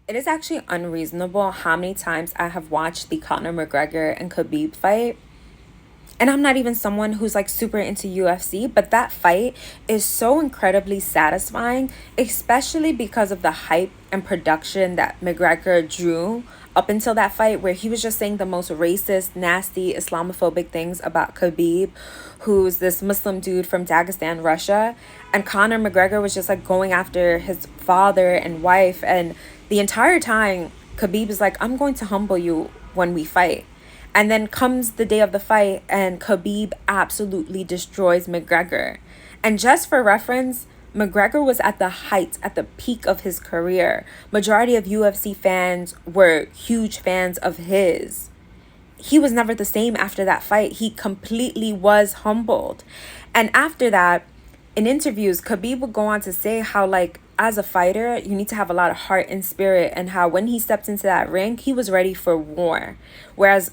It is actually unreasonable how many times I have watched the Conor McGregor and Khabib fight. And I'm not even someone who's like super into UFC, but that fight is so incredibly satisfying, especially because of the hype and production that McGregor drew up until that fight, where he was just saying the most racist, nasty, Islamophobic things about Khabib, who's this Muslim dude from Dagestan, Russia. And Conor McGregor was just like going after his father and wife. And the entire time, Khabib is like, I'm going to humble you when we fight. And then comes the day of the fight, and Khabib absolutely destroys McGregor. And just for reference, McGregor was at the height, at the peak of his career. Majority of UFC fans were huge fans of his. He was never the same after that fight. He completely was humbled. And after that, in interviews, Khabib would go on to say how, like, as a fighter, you need to have a lot of heart and spirit, and how when he stepped into that ring, he was ready for war. Whereas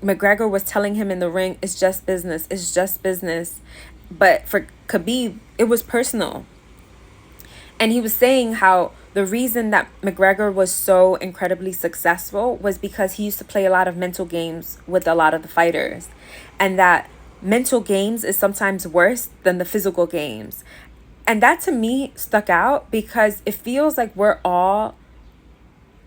McGregor was telling him in the ring, it's just business, it's just business. But for Khabib, it was personal. And he was saying how the reason that McGregor was so incredibly successful was because he used to play a lot of mental games with a lot of the fighters. And that mental games is sometimes worse than the physical games. And that to me stuck out because it feels like we're all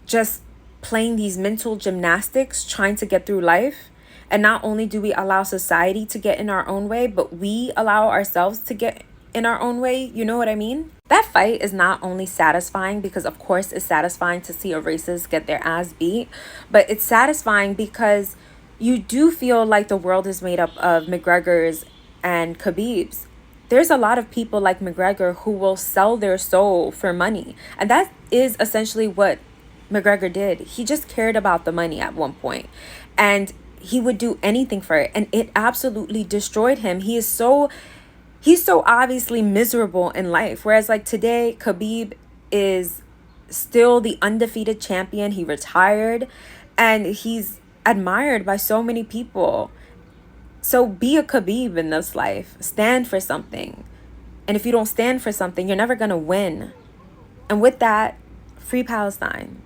just playing these mental gymnastics, trying to get through life. And not only do we allow society to get in our own way, but we allow ourselves to get in our own way. You know what I mean? That fight is not only satisfying because, of course, it's satisfying to see a racist get their ass beat, but it's satisfying because you do feel like the world is made up of McGregor's and Khabib's. There's a lot of people like McGregor who will sell their soul for money. And that is essentially what McGregor did. He just cared about the money at one point, and he would do anything for it, and it absolutely destroyed him. He's so obviously miserable in life, whereas like today Khabib is still the undefeated champion. He retired and he's admired by so many people. So be a Khabib in this life. Stand for something. And if you don't stand for something, you're never going to win. And with that, free Palestine.